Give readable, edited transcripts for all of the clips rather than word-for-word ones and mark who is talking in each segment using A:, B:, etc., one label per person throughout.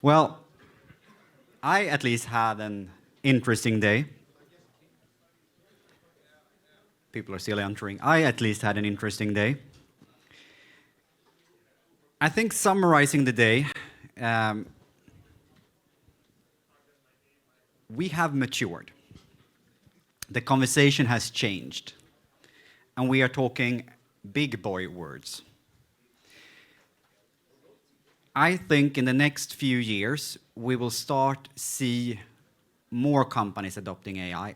A: Well, I at least had an interesting day. People are still entering. I at least had an interesting day. I think summarizing the day, we have matured. The conversation has changed. And we are talking big boy words. I think in the next few years, we will start see more companies adopting AI,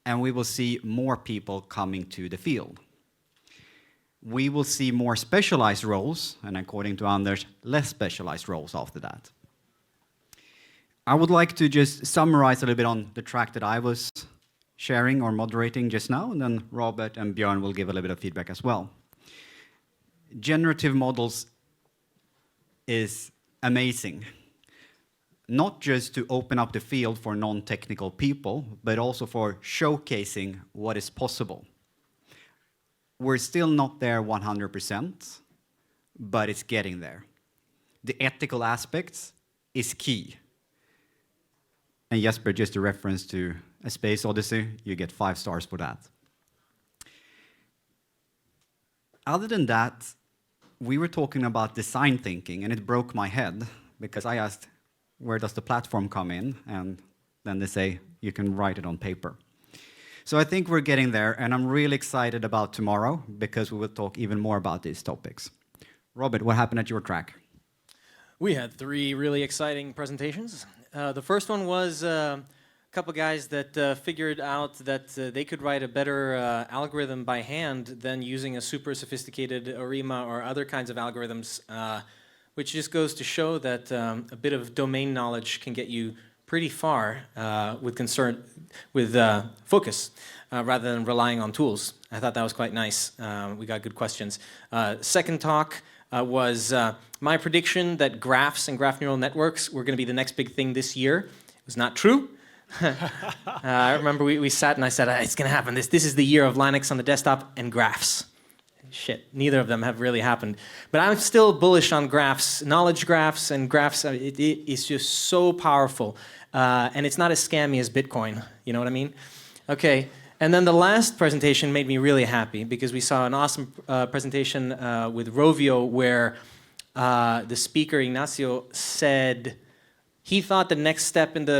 A: and we will see more people coming to the field. We will see more specialized roles, and according to Anders, less specialized roles after that. I would like to just summarize a little bit on the track that I was sharing or moderating just now, and then Robert and Björn will give a little bit of feedback as well. Generative models is amazing, not just to open up the field for non-technical people, but also for showcasing what is possible. We're still not there 100%, but it's getting there. The ethical aspects is key. And Jesper, just a reference to A Space Odyssey, you get 5 stars for that. Other than that, we were talking about design thinking, and it broke my head, because I asked, where does the platform come in? And then they say, you can write it on paper. So I think we're getting there, and I'm really excited about tomorrow, because we will talk even more about these topics. Robert, what happened at your track?
B: We had 3 really exciting presentations. The first one was a couple guys that figured out that they could write a better algorithm by hand than using a super sophisticated ARIMA or other kinds of algorithms, which just goes to show that a bit of domain knowledge can get you pretty far with focus rather than relying on tools. I thought that was quite nice. We got good questions. Second talk was my prediction that graphs and graph neural networks were going to be the next big thing this year. It was not true. I remember we sat and I said, it's going to happen. This is the year of Linux on the desktop and graphs. Shit, neither of them have really happened. But I'm still bullish on graphs, knowledge graphs and graphs. It is just so powerful. And it's not as scammy as Bitcoin. You know what I mean? Okay. And then the last presentation made me really happy, because we saw an awesome presentation with Rovio where the speaker, Ignacio, said he thought the next step in the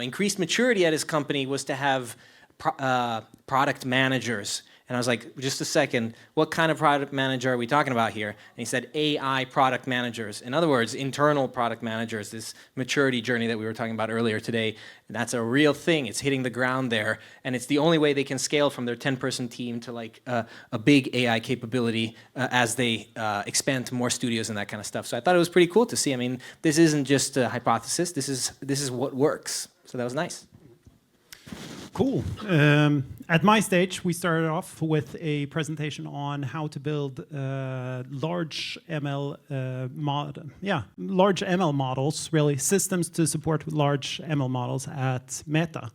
B: increased maturity at his company was to have product managers. And I was like, just a second, what kind of product manager are we talking about here? And he said AI product managers. In other words, internal product managers, this maturity journey that we were talking about earlier today. That's a real thing. It's hitting the ground there. And it's the only way they can scale from their 10-person team to like a big AI capability as they expand to more studios and that kind of stuff. So I thought it was pretty cool to see. I mean, this isn't just a hypothesis. This is what works. So that was nice.
C: Cool. At my stage, we started off with a presentation on how to build large ML models, really systems to support large ML models at Meta.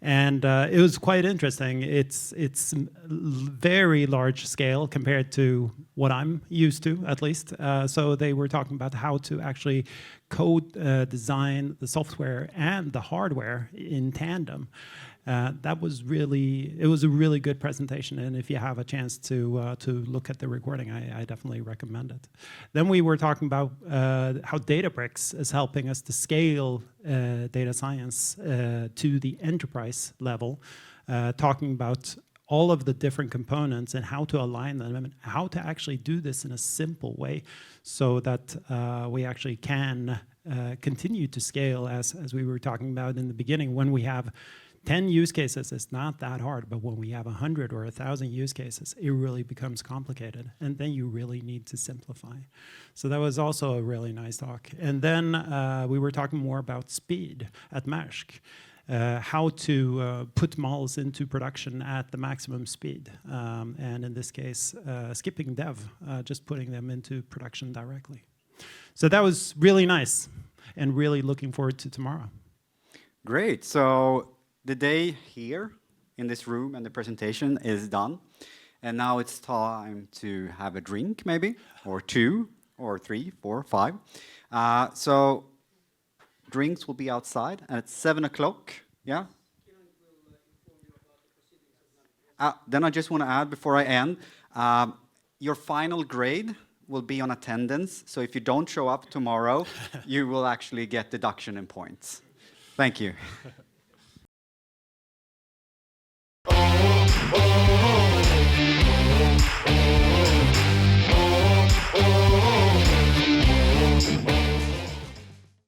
C: And it was quite interesting. It's very large scale compared to what I'm used to, at least. So they were talking about how to actually code, design the software and the hardware in tandem. It was a really good presentation, and if you have a chance to look at the recording, I definitely recommend it. Then we were talking about how Databricks is helping us to scale data science to the enterprise level, talking about all of the different components and how to align them and how to actually do this in a simple way so that we actually can continue to scale as we were talking about in the beginning. When we have 10 use cases, it's not that hard, but when we have 100 or 1,000 use cases, it really becomes complicated, and then you really need to simplify. So that was also a really nice talk. And then we were talking more about speed at Maersk, how to put models into production at the maximum speed, and in this case, skipping dev, just putting them into production directly. So that was really nice, and really looking forward to tomorrow.
A: Great. So the day here in this room and the presentation is done. And now it's time to have a drink, maybe, or 2, or 3, 4, 5. So drinks will be outside, and at 7 o'clock, yeah? Then I just want to add before I end, your final grade will be on attendance. So if you don't show up tomorrow, you will actually get deduction in points. Thank you.